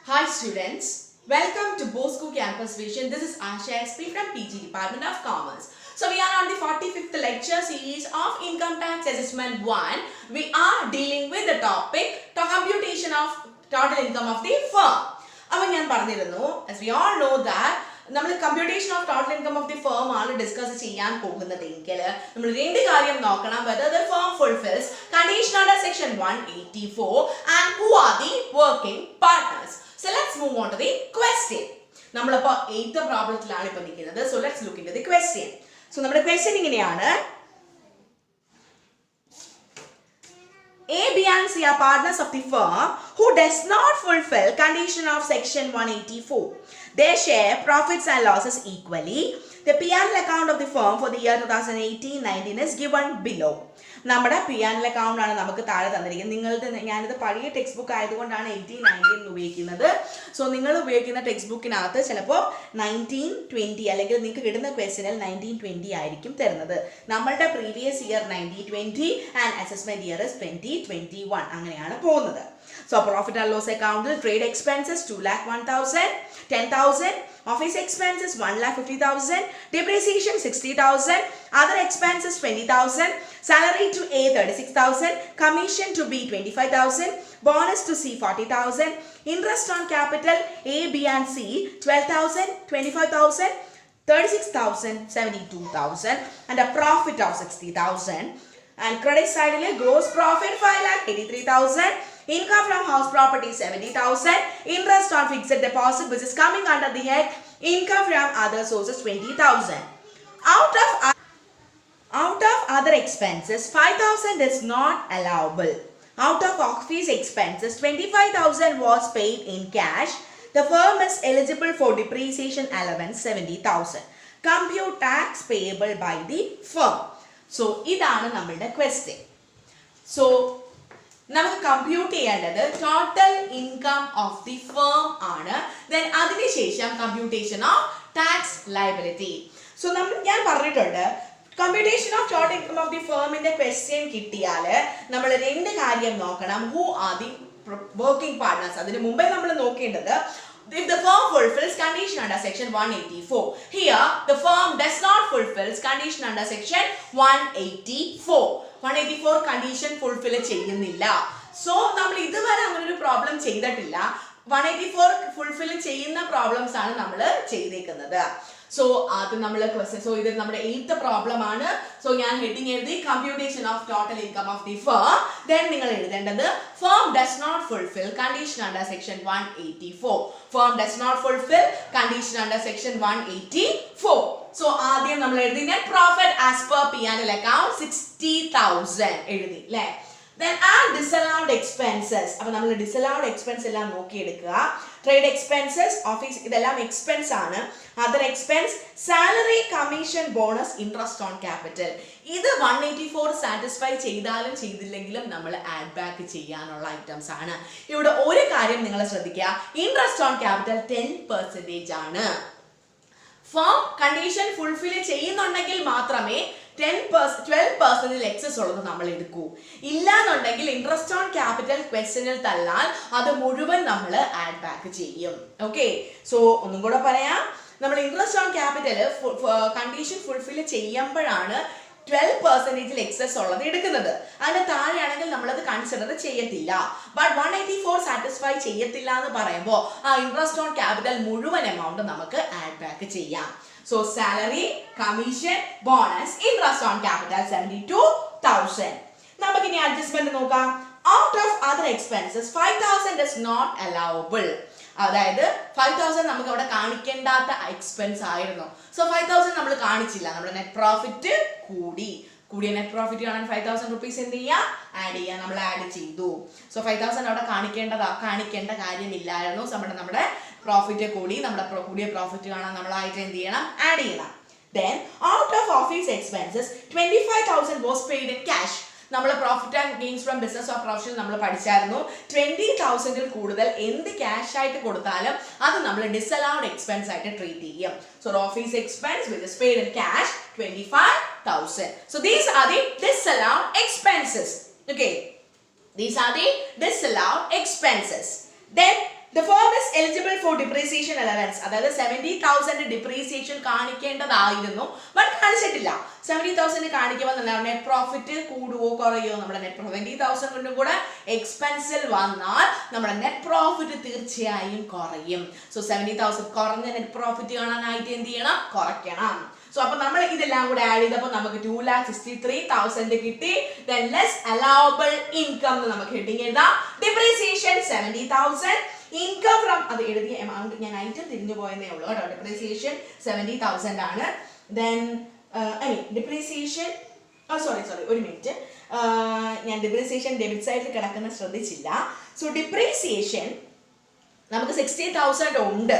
Hi students, welcome to Bosco Campus Vision. This is Asha SP from PG Department of Commerce. So we are on the 45th lecture series of Income Tax Assessment 1. We are dealing with the topic computation of total income of the firm. As we all know that നമ്മൾ computation of total income of the firm ആണ് discuss ചെയ്യാൻ പോകുന്നതെങ്കിൽ നമ്മൾ രണ്ട് കാര്യം നോക്കണം. whether the firm fulfills condition under section 184 and who are the working partners. So let's move on to the question. നമ്മളിപ്പോൾ 8th പ്രോബ്ലത്തിലാണ് ഇപ്പോൾ നിൽക്കുന്നത്. So let's look into the question. So നമ്മുടെ question ഇങ്ങനെയാണ്. A, B and C are partners of the firm who does not fulfill condition of section 184. They share profits and losses equally. The P&L account of the firm for the year 2018-19 is given below. നമ്മുടെ P&L account ആണ് നമുക്ക് താഴെ തന്നിരിക്കുന്നത്. നിങ്ങളുടെ ഞാനിത് പഴയ text book ആയതുകൊണ്ടാണ് 18-19 ഉപയോഗിക്കുന്നത്. സോ നിങ്ങൾ ഉപയോഗിക്കുന്ന ടെക്സ്റ്റ് ബുക്കിനകത്ത് ചിലപ്പോൾ 19-20 അല്ലെങ്കിൽ നിങ്ങൾക്ക് കിട്ടുന്ന ക്വസ്റ്റ്യനിൽ 19-20 ആയിരിക്കും തരുന്നത്. നമ്മളുടെ previous year 19-20 and assessment year 20-21 അങ്ങനെയാണ് പോകുന്നത്. So profit and loss account, trade expenses 2,01,000, 10,000, office expenses 1,50,000, depreciation 60,000, other expenses 20,000, salary to A 36,000, commission to B 25,000, bonus to C 40,000, interest on capital A, B and C 12,000, 25,000, 36,000, 72,000 and a profit of 60,000. And credit side gross profit 5,83,000. Income from house property 70,000. Interest on fixed deposit which is coming under the head income from other sources 20,000. Out of other expenses 5,000 is not allowable. Out of office expenses 25,000 was paid in cash. The firm is eligible for depreciation allowance 70,000. Compute tax payable by the firm. So ഇതാണ് നമ്മളുടെ question. So നമുക്ക് compute ചെയ്യേണ്ടത് total income of the firm ആണ്. Then അതിനുശേഷം computation of tax liability. So ഞാൻ പറഞ്ഞിട്ടുണ്ട് computation of total income of the ഫേമിന്റെ question കിട്ടിയാൽ നമ്മൾ രണ്ട് കാര്യം നോക്കണം. Who are the working partners. അതിന് മുമ്പേ നമ്മൾ നോക്കേണ്ടത് if the firm fulfills condition under section 184. Here the firm does not fulfills condition under section 184. 184 condition fulfill ചെയ്യുന്നില്ല. സോ നമ്മൾ ഇതുവരെ അങ്ങനെ ഒരു പ്രോബ്ലം ചെയ്തിട്ടില്ല. 184 ഫുൾഫിൽ ചെയ്യുന്ന പ്രോബ്ലംസ് ആണ് നമ്മൾ ചെയ്തേക്കുന്നത്. സോ അത് നമ്മൾ ക്വസ്റ്റ്യൻ. സോ ഇത് നമ്മുടെ 8th പ്രോബ്ലം ആണ്. സോ ഞാൻ ഹെഡിങ് എഴുതി computation of total income of the firm. Then നിങ്ങൾ എഴുതേണ്ടത് firm does not fulfil condition under section 184. Firm does not fulfil condition under section 184. So ആദ്യം നമ്മൾ എഴുതി net profit as per P&L account 60,000 എഴുതി അല്ലേ. Then add disallowed expenses. അപ്പോൾ നമ്മൾ disallowed expense എല്ലാം നോക്കിയെടുക്കുക. ട്രേഡ് എക്സ്പെൻസസ്, ഓഫീസ് ഇതെല്ലാം എക്സ്പെൻസ് ആണ്. Other expense, salary, commission, bonus, interest on capital. ഇത് 184 സാറ്റിസ്ഫൈ ചെയ്താലും ചെയ്തില്ലെങ്കിലും നമ്മൾ ആഡ് ബാക്ക് ചെയ്യാനുള്ള ഐറ്റംസ് ആണ്. ഇവിടെ ഒരു കാര്യം നിങ്ങൾ ശ്രദ്ധിക്കുക, ഇൻട്രസ്റ്റ് ഓൺ ക്യാപിറ്റൽ 10% ആണ്. ഫേം കണ്ടീഷൻ ഫുൾഫിൽ ചെയ്യുന്നുണ്ടെങ്കിൽ മാത്രമേ 12% എക്സസ് ഉള്ളത് നമ്മൾ എടുക്കൂ. ഇല്ലാന്നുണ്ടെങ്കിൽ ഇൻട്രസ്റ്റ് ഓൺ ക്യാപിറ്റൽ ക്വസ്റ്റ്യനിൽ തന്നാൽ അത് മുഴുവൻ നമ്മൾ ആഡ് ബാക്ക് ചെയ്യും. ഓക്കെ, സോ ഒന്നും കൂടെ പറയാം. നമ്മൾ interest on capital condition fulfil ചെയ്യുമ്പോഴാണ് 12% എക്സസ് ഉള്ളത് എടുക്കുന്നത്. അതിന് താഴെയാണെങ്കിൽ നമ്മളത് കൺസിഡർ ചെയ്യത്തില്ല. ബട്ട് 184 സാറ്റിസ്ഫൈ ചെയ്യത്തില്ല എന്ന് പറയുമ്പോൾ ആ ഇൻട്രസ്റ്റ് ഓൺ ക്യാപിറ്റൽ മുഴുവൻ എമൗണ്ട് നമുക്ക് ആഡ് ബാക്ക് ചെയ്യാം. So salary, commission, bonus, interest on capital 72,000. നമുക്ക് ഇനി അഡ്ജസ്റ്റ്മെന്റ് നോക്കാം. Out of other expenses 5,000 is not allowable. അതായത് 5,000 നമുക്ക് അവിടെ കാണിക്കേണ്ടാത്ത എക്സ്പെൻസ് ആയിരുന്നു. സോ 5,000 നമ്മൾ കാണിച്ചില്ല. നമ്മുടെ നെറ്റ് പ്രോഫിറ്റ് കൂടിയ നെറ്റ് പ്രോഫിറ്റ് കാണാൻ 5,000 റുപ്പീസ് എന്ത് ചെയ്യാം, ആഡ് ചെയ്യാം. നമ്മൾ ആഡ് ചെയ്തു. സോ 5,000 അവിടെ കാണിക്കേണ്ട കാര്യമില്ലായിരുന്നു. നമ്മുടെ പ്രോഫിറ്റ് നമ്മുടെ കൂടിയ പ്രോഫിറ്റ് കാണാൻ നമ്മളായിട്ട് എന്ത് ചെയ്യണം, ആഡ് ചെയ്യണം. Then out of office expenses 25,000 was paid in cash. നമ്മൾ profit and gains from business of profession നമ്മൾ പഠിച്ചായിരുന്നു. 20,000 കൂടുതൽ എന്ത് ക്യാഷ് ആയിട്ട് കൊടുത്താലും അത് നമ്മൾ ഡിസലൗഡ് എക്സ്പെൻസ് ആയിട്ട് ട്രീറ്റ് ചെയ്യും. So office expense which is paid in cash 25,000. So these are the disallowed expenses. Okay, these are the disallowed expenses. Then the firm is eligible for depreciation allowance. അതായത് 70,000 depreciation കാണിക്കേണ്ടതായിരുന്നു, but കാണിച്ചിട്ടില്ല. 70,000 കാണിക്കുമ്പോൾ net profit കൂടുവോ കുറയോ? നമ്മുടെ net 70,000 കൊണ്ടും കൂടെ എക്സ്പെൻസിൽ വന്നാൽ നമ്മുടെ net profit തീർച്ചയായും കുറയും. സോ 70,000 കുറഞ്ഞ നെറ്റ് പ്രോഫിറ്റ് കാണാനായിട്ട് എന്ത് ചെയ്യണം? കുറയ്ക്കണം. സോ അപ്പൊ നമ്മൾ ഇതെല്ലാം കൂടെ ആഡ് ചെയ്തപ്പോൾ നമുക്ക് 2,63,000 കിട്ടി. Then less allowable income നമുക്ക് ഹെഡിങ് എഴുതാം. ഡിപ്രീസിയേഷൻ 70,000, ഇൻകം ഫ്രം, അത് എഴുതിയ എമൗണ്ട് ഞാൻ ഐറ്റം തിരിഞ്ഞു പോയെന്നേ ഉള്ളൂ കേട്ടോ. ഡിപ്രീസിയേഷൻ 70,000 ആണ്. ദെൻ ഡിപ്രീസിയേഷൻ സോറി ഒരു മിനിറ്റ്, ഞാൻ ഡിപ്രീസിയേഷൻ ഡെബിറ്റ് സൈഡിൽ കിടക്കുന്ന ശ്രദ്ധിച്ചില്ല. സോ ഡിപ്രീസിയേഷൻ നമുക്ക് 60,000 ഉണ്ട്,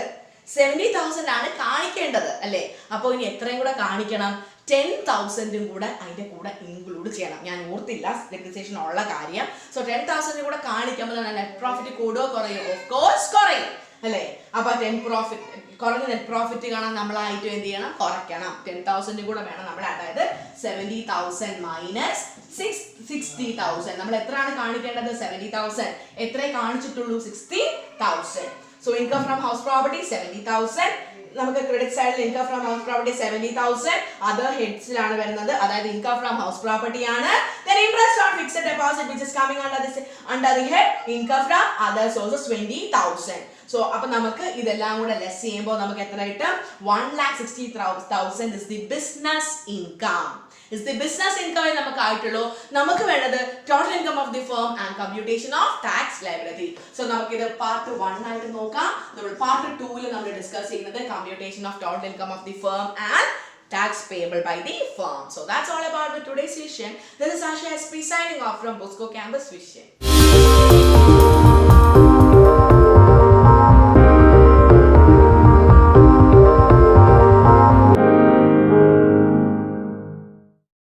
70,000 ആണ് കാണിക്കേണ്ടത് അല്ലേ? അപ്പോൾ ഇനി എത്രയും കൂടെ കാണിക്കണം? 10,000 കൂടെ അതിന്റെ കൂടെ ഇൻക്ലൂഡ് ചെയ്യണം. ഞാൻ ഓർത്തില്ല ഡിപ്രീസിയേഷൻ ഉള്ള കാര്യം. സോ 10,000 കൂടെ കാണിക്കുമ്പോൾ നെറ്റ് പ്രോഫിറ്റ് കൂടുകയോ കുറയോ? ഓഫ് കോഴ്സ് കുറയും അല്ലേ? അപ്പൊ കുറഞ്ഞ നെറ്റ് പ്രോഫിറ്റ് കാണാൻ നമ്മളായിട്ട് എന്ത് ചെയ്യണം? കുറയ്ക്കണം. 10,000 കൂടെ വേണം നമ്മൾ. അതായത് 70,000 മൈനസ് 60,000. നമ്മൾ എത്രയാണ് കാണിക്കേണ്ടത്? 70,000. എത്ര കാണിച്ചിട്ടുള്ളൂ? 60,000. So income from house property 70,000. നമുക്ക് ക്രെഡിറ്റ് സൈഡിൽ income from house property 70,000 other ഹെഡ്സിലാണ് വരുന്നത്, അതായത് ഇൻകം ഫ്രം ഹൗസ് പ്രോപ്പർട്ടി ആണ്. Then interest on fixed deposit which is coming under the head income from other sources 20,000. So അപ്പൊ നമുക്ക് ഇതെല്ലാം കൂടെ ലെസ് ചെയ്യുമ്പോൾ നമുക്ക് എത്ര കിട്ടും? 1,60,000 is the business income. Is the business income നമുക്ക് ആയിട്ടുള്ളൂ. നമുക്ക് വേണ്ടത് total income of the firm and computation of tax liability. So നമുക്ക് ഇത് പാർട്ട് 1 ആയിട്ട് നോക്കാം. നമ്മൾ പാർട്ട് 2 നമ്മൾ ഡിസ്കസ് ചെയ്യുന്നത് computation of total income of the firm and tax payable by the firm. So that's all about the today's session. This is Asha SP signing off from Bosco Campus Vision.